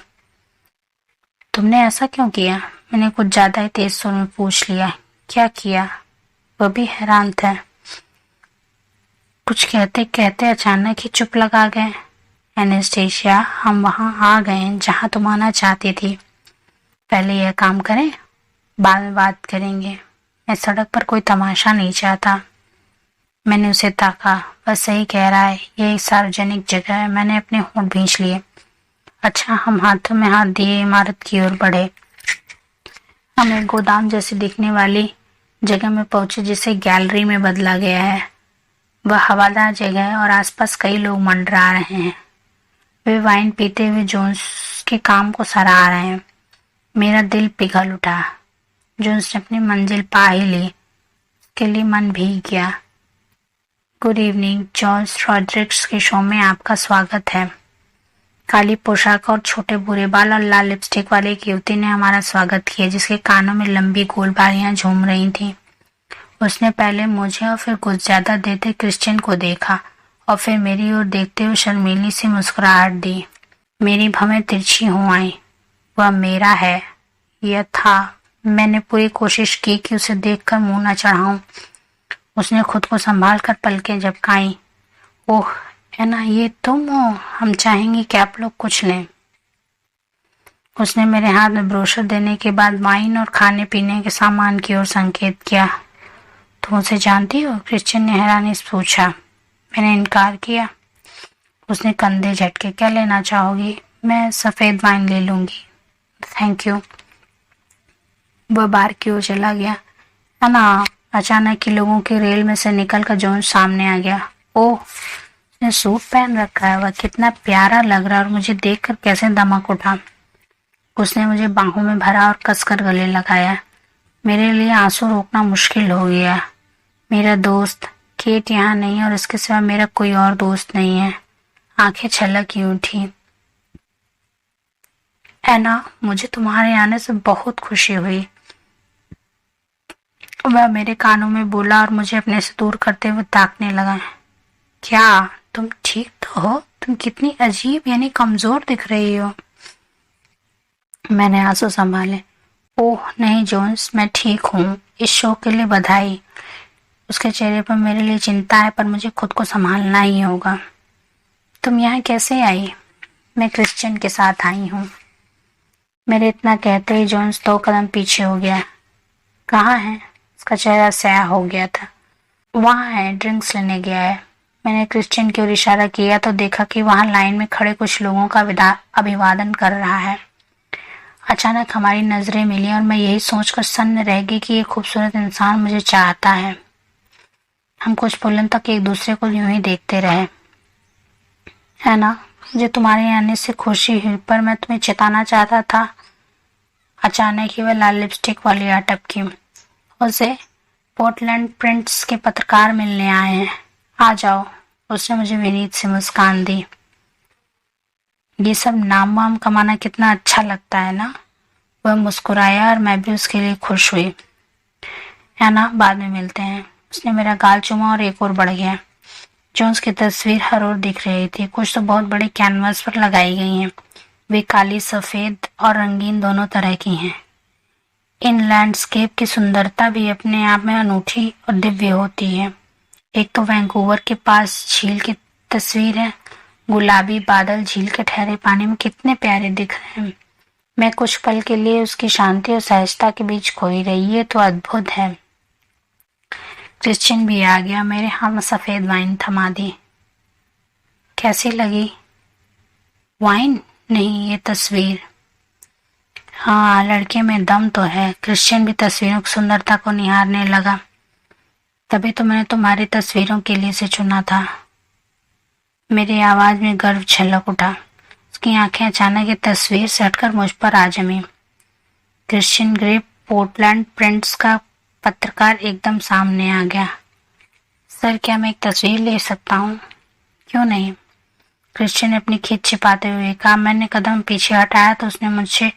तुमने ऐसा क्यों किया? मैंने कुछ ज्यादा ही तेज सुर में पूछ लिया। क्या किया? वह भी हैरान था। कुछ कहते कहते अचानक ही चुप लगा गए। एनेस्टेशिया, हम वहां आ गए जहां तुम आना चाहती थी। पहले यह काम करें, बाद में बात करेंगे। मैं सड़क पर कोई तमाशा नहीं चाहता। मैंने उसे ताका। वह सही कह रहा है, यह एक सार्वजनिक जगह है। मैंने अपने होंठ भींच लिए। अच्छा, हम हाथों में हाथ दिए इमारत की ओर बढ़े। हम एक गोदाम जैसी दिखने वाली जगह में पहुंचे जिसे गैलरी में बदला गया है। वह हवादार जगह है और आसपास कई लोग मंडरा रहे हैं। वे वाइन पीते हुए जोन्स के काम को सराह रहे हैं। मेरा दिल पिघल उठा। जोन्स ने अपनी मंजिल पा ही ली, उसके लिए मन भीग गया। गुड इवनिंग, जॉर्ज रॉड्रिक्स के शो में आपका स्वागत है। काली पोशाक और छोटे भूरे बाल और लाल लिपस्टिक वाली एक युवती ने हमारा स्वागत किया, जिसके कानों में लंबी गोल बालियां झूम रही थीं। उसने पहले मुझे और फिर कुछ ज्यादा देर तक क्रिश्चियन को देखा और फिर मेरी ओर देखते हुए शर्मीली सी मुस्कुराहट दी। मेरी भवें तिरछी हो आईं। वह मेरा है, यह था। मैंने पूरी कोशिश की कि उसे देखकर मुंह न चढ़ाऊं। उसने खुद को संभाल कर पलकें झपकाई। ओह एना, ये तुम हो? हम चाहेंगे कि आप लोग कुछ लें। उसने मेरे हाथ में ब्रोशर देने के बाद वाइन और खाने पीने के सामान की ओर संकेत किया। तुम उसे जानती हो? क्रिश्चियन ने हैरानी से पूछा। मैंने इनकार किया। उसने कंधे झटके। क्या लेना चाहोगी? मैं सफेद वाइन ले लूंगी। Thank you. वह बार की ओर चला गया। ना, अचानक ही लोगों की रेल में से निकलकर जोन्स सामने आ गया। ओह, उसने सूट पहन रखा है, वह कितना प्यारा लग रहा है और मुझे देखकर कैसे दमक उठा। उसने मुझे बाहों में भरा और कसकर गले लगाया। मेरे लिए आंसू रोकना मुश्किल हो गया। मेरा दोस्त केट यहाँ नहीं है और इसके सिवा मेरा कोई और दोस्त नहीं है। आंखें छलक ही उठी। एना, मुझे तुम्हारे आने से बहुत खुशी हुई, वह मेरे कानों में बोला और मुझे अपने से दूर करते हुए ताकने लगा। क्या तुम ठीक तो हो? तुम कितनी अजीब यानी कमजोर दिख रही हो। मैंने आंसू संभाले। ओह नहीं जोन्स, मैं ठीक हूँ। इस शो के लिए बधाई। उसके चेहरे पर मेरे लिए चिंता है, पर मुझे खुद को संभालना ही होगा। तुम यहाँ कैसे आई? मैं क्रिश्चियन के साथ आई हूँ। मेरे इतना कहते ही जोन्स 2 कदम पीछे हो गया। कहाँ है? उसका चेहरा स्याह हो गया था। वहाँ है, ड्रिंक्स लेने गया है। मैंने क्रिश्चियन की ओर इशारा किया तो देखा कि वहाँ लाइन में खड़े कुछ लोगों का अभिवादन कर रहा है। अचानक हमारी नजरें मिली और मैं यही सोचकर सन्न रह गई कि ये खूबसूरत इंसान मुझे चाहता है। हम कुछ पलों तक एक दूसरे को यूं ही देखते रहे। है ना, मुझे तुम्हारे आने से खुशी हुई, पर मैं तुम्हें चेताना चाहता था। अचानक ही वह लाल लिपस्टिक वाली आ टपकी। उसे पोर्टलैंड प्रिंट्स के पत्रकार मिलने आए हैं, आ जाओ। उसने मुझे विनीत से मुस्कान दी। ये सब नाम वाम कमाना कितना अच्छा लगता है ना। वह मुस्कुराया और मैं भी उसके लिए खुश हुई। है ना, बाद में मिलते हैं। उसने मेरा गाल चूमा और एक और बढ़ गया। जोन्स की तस्वीर हर ओर दिख रही थी। कुछ तो बहुत बड़े कैनवास पर लगाई गई हैं। वे काली, सफेद और रंगीन दोनों तरह की हैं। इन लैंडस्केप की सुंदरता भी अपने आप में अनूठी और दिव्य होती है। एक तो वैंकूवर के पास झील की तस्वीर है। गुलाबी बादल झील के ठहरे पानी में कितने प्यारे दिख रहे हैं। मैं कुछ पल के लिए उसकी शांति और सहजता के बीच खोई रही। ये तो अद्भुत है। क्रिश्चियन भी आ गया। मेरे हाथ में सफेद वाइन थमा दी। कैसी लगी? वाइन नहीं, ये तस्वीर। हाँ, लड़के में दम तो है। क्रिश्चियन भी तस्वीरों की सुंदरता को निहारने लगा। तभी तो मैंने तुम्हारी तस्वीरों के लिए से चुना था। मेरी आवाज में गर्व छलक उठा। उसकी आंखें अचानक ये तस्वीर से हटकर मुझ पर आ जमी। क्रिश्चियन ग्रे, पोर्टलैंड प्रिंट्स का पत्रकार एकदम सामने आ गया। सर, क्या मैं एक तस्वीर ले सकता हूँ? क्यों नहीं? क्रिश्चियन ने अपनी खींच छिपाते हुए कहा। मैंने कदम पीछे हटाया तो उसने मुझे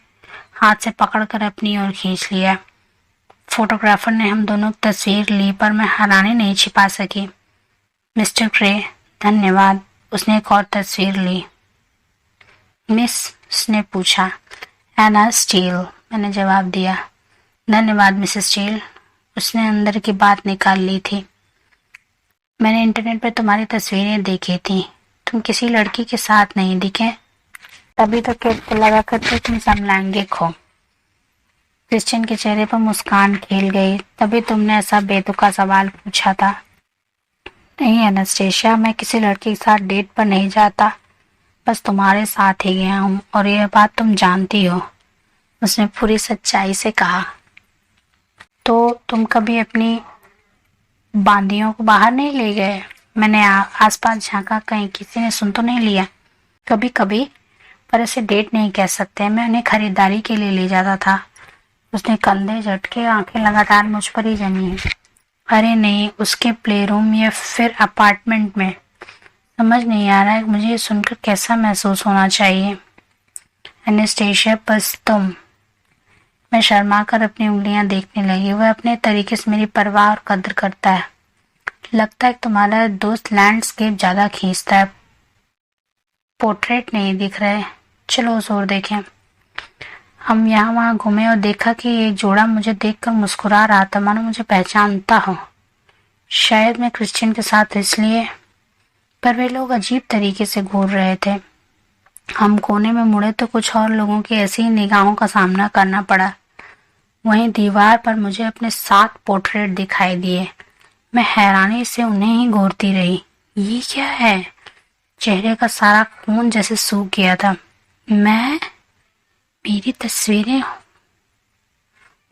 हाथ से पकड़कर अपनी ओर खींच लिया। फोटोग्राफर ने हम दोनों की तस्वीर ली, पर मैं हैरानी नहीं छिपा सकी। मिस्टर ग्रे, धन्यवाद। उसने एक और तस्वीर ली। मिस, उसने पूछा। एना स्टील, मैंने जवाब दिया। धन्यवाद मिसेस स्टील। उसने अंदर की बात निकाल ली थी। मैंने इंटरनेट पर तुम्हारी तस्वीरें देखी थी। तुम किसी लड़की के साथ नहीं दिखे, तभी तो केट को लगा करते तुम समलैंगिक हो। क्रिश्चियन के चेहरे पर मुस्कान खेल गई। तभी तुमने ऐसा बेतुका सवाल पूछा था। नहीं एनास्टेशिया, मैं किसी लड़की के साथ डेट पर नहीं जाता, बस तुम्हारे साथ ही गया हूँ और यह बात तुम जानती हो। उसने पूरी सच्चाई से कहा। तो तुम कभी अपनी बांदियों को बाहर नहीं ले गए? मैंने आसपास झांका, कहीं किसी ने सुन तो नहीं लिया। कभी कभी, पर इसे डेट नहीं कह सकते। मैं उन्हें खरीदारी के लिए ले जाता था। उसने कंधे झटके, आंखें लगातार मुझ पर ही जमी हैं। अरे नहीं, उसके प्लेरूम या फिर अपार्टमेंट में। समझ नहीं आ रहा है मुझे ये सुनकर कैसा महसूस होना चाहिए। एनास्टेशिया, बस तुम। मैं शर्मा कर अपनी उंगलियां देखने लगी। वह अपने तरीके से मेरी परवाह और कद्र करता है। लगता है तुम्हारा दोस्त लैंडस्केप ज्यादा खींचता है, पोर्ट्रेट नहीं दिख रहे। चलो उस ओर देखें। हम यहाँ वहाँ घूमे और देखा कि एक जोड़ा मुझे देखकर मुस्कुरा रहा था, मानो मुझे पहचानता हो। शायद मैं क्रिश्चियन के साथ इसलिए, पर वे लोग अजीब तरीके से घूर रहे थे। हम कोने में मुड़े तो कुछ और लोगों की ऐसी ही निगाहों का सामना करना पड़ा। वहीं दीवार पर मुझे अपने 7 पोर्ट्रेट दिखाई दिए। मैं हैरानी से उन्हें ही घूरती रही। ये क्या है? चेहरे का सारा खून जैसे सूख गया था। मेरी तस्वीरें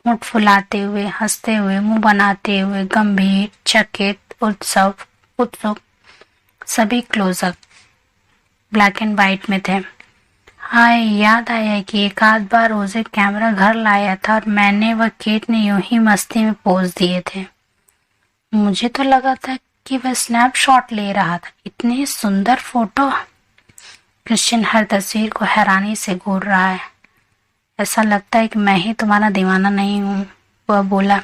होंठ फुलाते हुए, हंसते हुए, मुंह बनाते हुए, गंभीर, चकित, उत्सुक, सभी क्लोजअप ब्लैक एंड व्हाइट में थे। हाय, याद आया कि एक आध बार उसे कैमरा घर लाया था और मैंने व केट ने यूं ही मस्ती में पोज दिए थे। मुझे तो लगा था कि वह स्नैपशॉट ले रहा था। इतनी सुंदर फोटो। क्रिश्चियन हर तस्वीर को हैरानी से घूर रहा है। ऐसा लगता है कि मैं ही तुम्हारा दीवाना नहीं हूँ, वह बोला।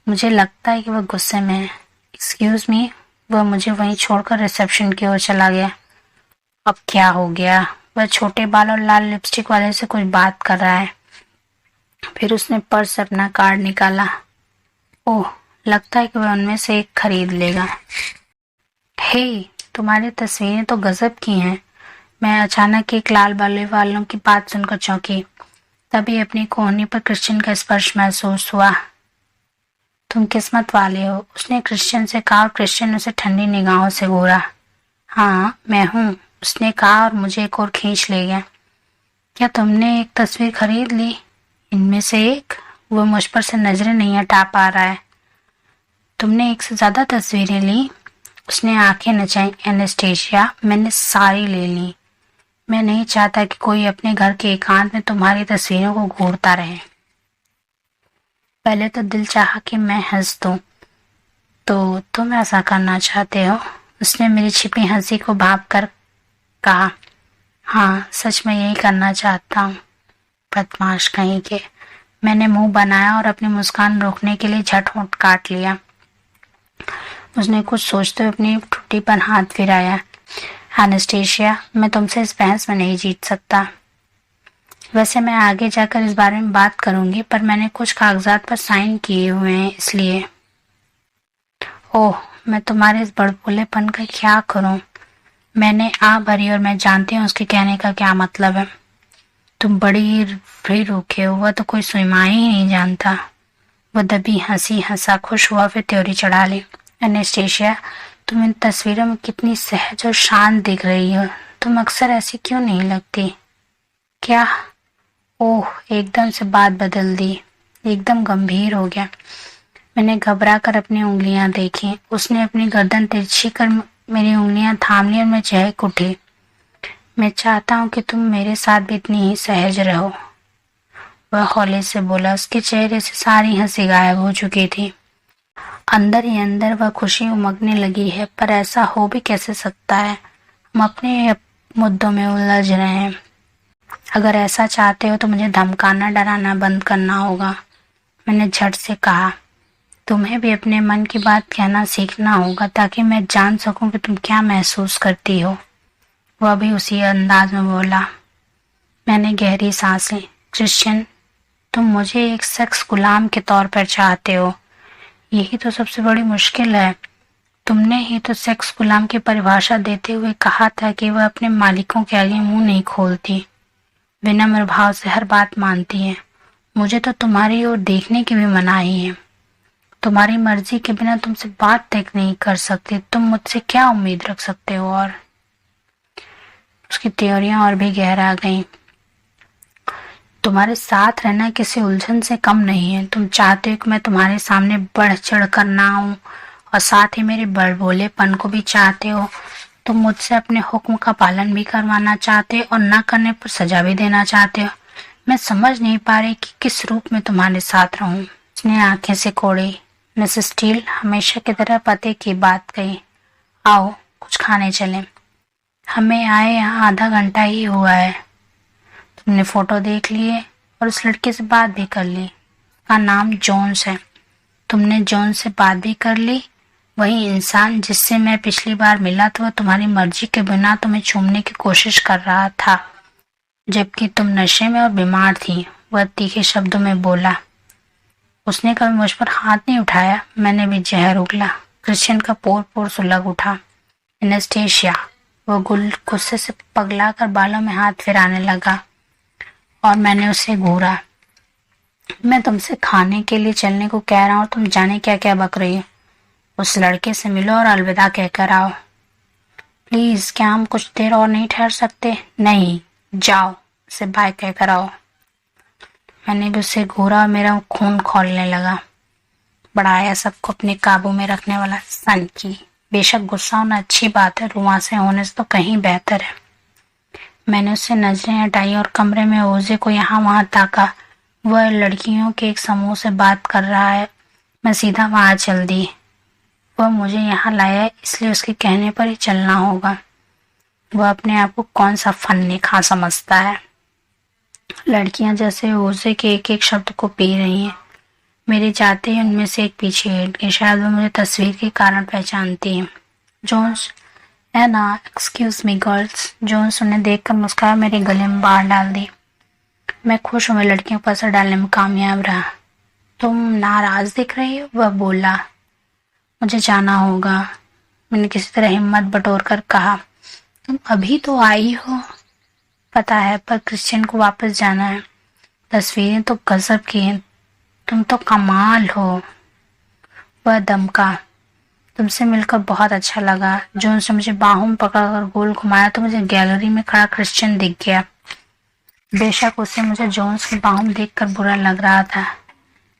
मुझे लगता है कि वह गुस्से में है। एक्सक्यूज मी, वह मुझे वहीं छोड़कर रिसेप्शन की ओर चला गया। अब क्या हो गया? वह छोटे बाल और लाल लिपस्टिक वाले से कुछ बात कर रहा है। फिर उसने पर्स से अपना कार्ड निकाला। ओह, लगता है कि वह उनमें से एक खरीद लेगा। हे, तुम्हारी तस्वीरें तो गजब की हैं। मैं अचानक एक लाल बालों वालों की बात सुनकर चौंकी। तभी अपनी कोहनी पर क्रिश्चियन का स्पर्श महसूस हुआ। तुम किस्मत वाले हो, उसने क्रिश्चियन से कहा और क्रिश्चियन उसे ठंडी निगाहों से घूरा। हाँ, मैं हूँ, उसने कहा और मुझे एक और खींच ले गया। क्या तुमने एक तस्वीर खरीद ली? इनमें से एक? वह मुझ पर से नजरें नहीं हटा पा रहा है। तुमने एक से ज्यादा तस्वीरें ली? उसने आंखें नचाई। एनेस्टेशिया, मैंने सारी ले ली। मैं नहीं चाहता कि कोई अपने घर के एकांत में तुम्हारी तस्वीरों को घूरता रहे। पहले तो दिल चाहा कि मैं हंस दूं, तो तुम ऐसा करना चाहते हो? उसने मेरी छिपी हंसी को भांप कर कहा। हाँ, सच में यही करना चाहता हूँ। बदमाश कहीं के। मैंने मुंह बनाया और अपनी मुस्कान रोकने के लिए झट होंठ काट लिया। उसने कुछ सोचते हुए अपनी ठुड्डी पर हाथ फिराया। एनेस्टेशिया, मैं तुमसे इस बहस में नहीं जीत सकता। वैसे मैं आगे जाकर इस बारे में बात करूंगी, पर मैंने कुछ कागजात पर साइन किए हुए हैं, इसलिए। ओह, मैं तुम्हारे इस बड़बोलेपन का क्या करूं? मैंने आ भरी और मैं जानती हूँ उसके कहने का क्या मतलब है। तुम बड़ी फ्री रूखे हो, वह तो कोई सुईमाई ही नहीं जानता। वह दबी हंसी हंसा, खुश हुआ, फिर त्योरी चढ़ा ली। एनेस्टेशिया, तुम इन तस्वीरों में कितनी सहज और शांत दिख रही हो। तुम अक्सर ऐसी क्यों नहीं लगती? क्या? ओह, एकदम से बात बदल दी, एकदम गंभीर हो गया। मैंने घबरा कर अपनी उंगलियां देखी। उसने अपनी गर्दन तिरछी कर मेरी उंगलियां थाम ली और मैं चहक उठी। मैं चाहता हूँ कि तुम मेरे साथ भी इतनी ही सहज रहो, वह हौले से बोला। उसके चेहरे से सारी हंसी गायब हो चुकी थी। अंदर ही अंदर वह खुशी उमगने लगी है, पर ऐसा हो भी कैसे सकता है? हम अपने मुद्दों में उलझ रहे हैं। अगर ऐसा चाहते हो तो मुझे धमकाना डराना बंद करना होगा, मैंने झट से कहा। तुम्हें भी अपने मन की बात कहना सीखना होगा, ताकि मैं जान सकूं कि तुम क्या महसूस करती हो। वह भी उसी अंदाज में बोला। मैंने गहरी सांस ली। क्रिश्चियन, तुम मुझे एक सेक्स गुलाम के तौर पर चाहते हो। यही तो सबसे बड़ी मुश्किल है। तुमने ही तो सेक्स गुलाम की परिभाषा देते हुए कहा था कि वह अपने मालिकों के आगे मुंह नहीं खोलती, विनम्र भाव से हर बात मानती है। मुझे तो तुम्हारी ओर देखने की भी मनाही है। तुम्हारी मर्जी के बिना तुमसे बात तक नहीं कर सकती। तुम मुझसे क्या उम्मीद रख सकते हो? और उसकी त्योरियां और भी गहरा गईं। तुम्हारे साथ रहना किसी उलझन से कम नहीं है। तुम चाहते हो कि मैं तुम्हारे सामने बढ़ चढ़ कर ना आऊं, और साथ ही मेरे बड़बोलेपन को भी चाहते हो। तुम मुझसे अपने हुक्म का पालन भी करवाना चाहते हो और ना करने पर सजा भी देना चाहते हो। मैं समझ नहीं पा रही कि किस रूप में तुम्हारे साथ रहूं। उसने आंखें से कोड़ी। मिसेस स्टील, हमेशा की तरह पते की बात कही। आओ, कुछ खाने चलें। हमें आए यहाँ आधा घंटा ही हुआ है। तुमने फोटो देख ली है और उस लड़के से बात भी कर ली। उसका नाम जोन्स है। तुमने जोन्स से बात भी कर ली? वही इंसान जिससे मैं पिछली बार मिला तो वह तुम्हारी मर्जी के बिना तुम्हें चूमने की कोशिश कर रहा था, जबकि तुम नशे में और बीमार थी, वह तीखे शब्दों में बोला। उसने कभी मुझ पर हाथ नहीं उठाया। मैंने भी जहर उगला। क्रिश्चियन का पोर पोर सुलग उठा। एनेस्टेशिया, वह गुस्से से पगला कर बालों में हाथ फिराने लगा और मैंने उसे घूरा। मैं तुमसे खाने के लिए चलने को कह रहा हूँ, तुम जाने क्या क्या बक रही हो। उस लड़के से मिलो और अलविदा कहकर आओ। प्लीज, क्या हम कुछ देर और नहीं ठहर सकते? नहीं, जाओ, उसे बाय कहकर आओ। मैंने भी उसे घूरा और मेरा खून खौलने लगा। बड़ा आया सबको अपने काबू में रखने वाला सन की। बेशक गुस्सा होना अच्छी बात है, रुआंसे होने से तो कहीं बेहतर है। मैंने उससे नजरें हटाई और कमरे में ओजे को यहाँ वहां ताका। वह लड़कियों के एक समूह से बात कर रहा है। मैं सीधा वहां चल दी। वह मुझे यहाँ लाया है, इसलिए उसके कहने पर ही चलना होगा। वह अपने आप को कौन सा फन्नी-खा समझता है। लड़कियां जैसे ओजे के एक एक शब्द को पी रही हैं। मेरे जाते ही उनमें से एक पीछे हट गई। शायद वह मुझे तस्वीर के कारण पहचानती है। जोन्स, एना, एक्सक्यूज मी गर्ल्स। जोन्स उन्हें देखकर मुस्कुराया, मेरे गले में बाहर डाल दी। मैं खुश हूँ मैं लड़कियों पर असर डालने में कामयाब रहा। तुम नाराज दिख रही हो, वह बोला। मुझे जाना होगा, मैंने किसी तरह हिम्मत बटोर कर कहा। तुम अभी तो आई हो। पता है, पर क्रिश्चियन को वापस जाना है। तस्वीरें तो गजब की हैं। तुम तो कमाल हो। वह दमका। तुमसे मिलकर बहुत अच्छा लगा। जो उसने मुझे बाहों में पकड़कर गोल घुमाया तो मुझे गैलरी में खड़ा क्रिश्चियन दिख गया। बेशक उसे मुझे जोन्स की बाहों में देखकर बुरा लग रहा था।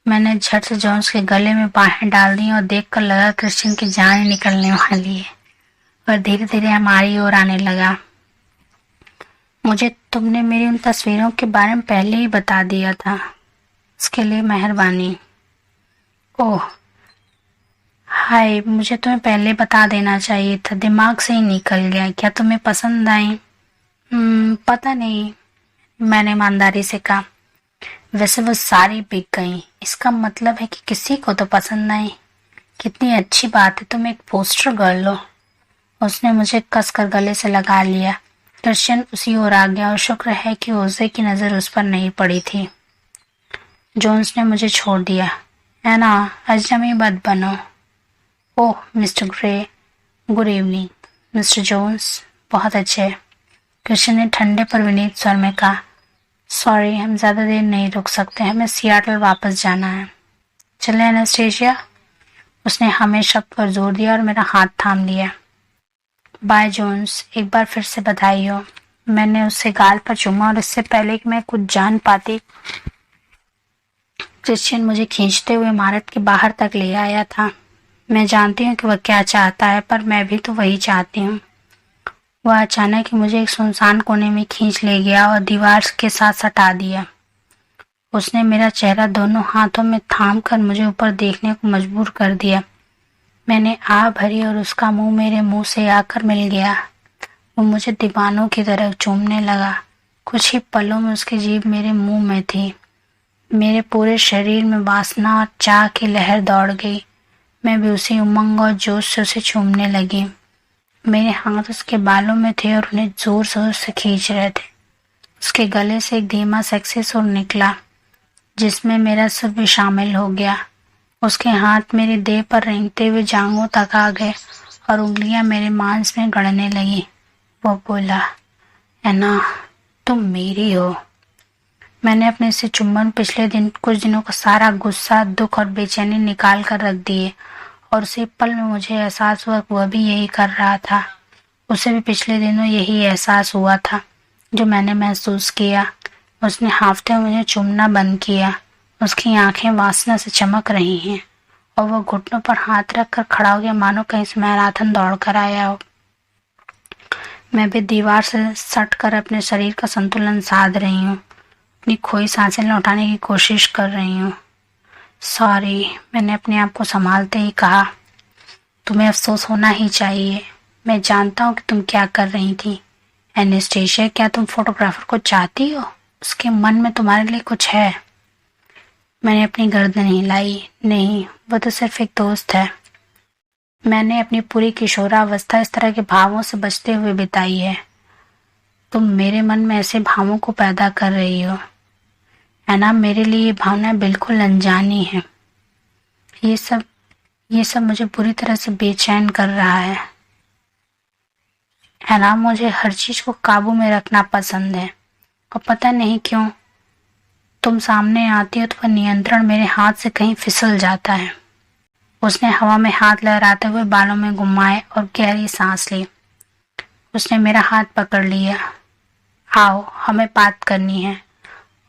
मैंने झट से जोन्स के गले में बाहें डाल दी और देखकर लगा क्रिश्चियन की जान निकलने वाली है और धीरे धीरे हमारी ओर आने लगा। मुझे तुमने मेरी उन तस्वीरों के बारे में पहले ही बता दिया था, उसके लिए मेहरबानी। ओह हाय, मुझे तुम्हें पहले बता देना चाहिए था, दिमाग से ही निकल गया। क्या तुम्हें पसंद आई? पता नहीं, मैंने ईमानदारी से कहा। वैसे वो सारी बिक गई। इसका मतलब है कि किसी को तो पसंद आई। कितनी अच्छी बात है, तुम एक पोस्टर गर्ल हो। उसने मुझे कसकर गले से लगा लिया। क्रिश्चियन उसी ओर आ गया और शुक्र है कि ओजे की नजर उस पर नहीं पड़ी थी। जोन्स ने मुझे छोड़ दिया। एना, अजनबी मत बनो। Oh mister Grey, good evening. Mister Jones, बहुत अच्छे। क्रिश्चियन ने ठंडे पर विनीत स्वर में कहा। सॉरी, हम ज्यादा देर नहीं रुक सकते, हमें सियाटल वापस जाना है। चले एनास्टेशिया। उसने हमें शब्द पर जोर दिया और मेरा हाथ थाम लिया। बाय जोन्स, एक बार फिर से बधाई हो। मैंने उससे गाल पर चूमा और इससे पहले कि मैं कुछ जान पाती, क्रिश्चियन मुझे खींचते हुए इमारत के बाहर तक ले आया था। मैं जानती हूँ कि वह क्या चाहता है, पर मैं भी तो वही चाहती हूँ। वह अचानक ही मुझे एक सुनसान कोने में खींच ले गया और दीवार के साथ सटा दिया। उसने मेरा चेहरा दोनों हाथों में थाम कर मुझे ऊपर देखने को मजबूर कर दिया। मैंने आह भरी और उसका मुंह मेरे मुंह से आकर मिल गया। वो मुझे दीवानों की तरह चूमने लगा। कुछ ही पलों में उसकी जीभ मेरे मुंह में थी। मेरे पूरे शरीर में वासना और चाह की लहर दौड़ गई। मैं भी उसी उमंग और जोश से उसे चूमने लगी। मेरे हाथ उसके बालों में थे और उन्हें जोर जोर से खींच रहे थे। उसके गले से एक धीमा सेक्सी सुर निकला, जिसमें मेरा सुर भी शामिल हो गया। उसके हाथ मेरी देह पर रेंगते हुए जांघों तक आ गए और उंगलियां मेरे मांस में गड़ने लगी। वो बोला, एना, तुम मेरी हो। मैंने अपने से चुंबन पिछले दिन कुछ दिनों का सारा गुस्सा, दुख और बेचैनी निकाल कर रख दिए और उसी पल में मुझे एहसास हुआ कि वह भी यही कर रहा था। उसे भी पिछले दिनों यही एहसास हुआ था जो मैंने महसूस किया। उसने हाफते हुए मुझे चूमना बंद किया। उसकी आंखें वासना से चमक रही हैं और वह घुटनों पर हाथ रखकर खड़ा हो गया, मानो कहीं से मैराथन दौड़ कर आया हो। मैं भी दीवार से सट कर अपने शरीर का संतुलन साध रही हूँ, अपनी खोई सांसें लौटाने की कोशिश कर रही हूँ। सॉरी, मैंने अपने आप को संभालते ही कहा। तुम्हें अफसोस होना ही चाहिए। मैं जानता हूँ कि तुम क्या कर रही थी। एनास्टेशिया, क्या तुम फोटोग्राफर को चाहती हो? उसके मन में तुम्हारे लिए कुछ है। मैंने अपनी गर्दन हिलाई। नहीं, वो तो सिर्फ एक दोस्त है। मैंने अपनी पूरी किशोरावस्था इस तरह के भावों से बचते हुए बिताई है। तुम मेरे मन में ऐसे भावों को पैदा कर रही हो। एना, मेरे लिए ये भावना बिल्कुल अनजानी है। ये सब मुझे पूरी तरह से बेचैन कर रहा है। एना, मुझे हर चीज को काबू में रखना पसंद है और पता नहीं क्यों तुम सामने आती हो तो वह नियंत्रण मेरे हाथ से कहीं फिसल जाता है। उसने हवा में हाथ लहराते हुए बालों में घुमाए और गहरी सांस ली। उसने मेरा हाथ पकड़ लिया। आओ, हमें बात करनी है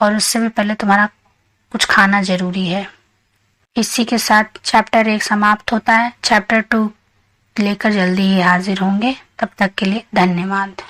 और उससे भी पहले तुम्हारा कुछ खाना जरूरी है। इसी के साथ चैप्टर 1 समाप्त होता है। चैप्टर 2 लेकर जल्दी ही हाजिर होंगे। तब तक के लिए धन्यवाद।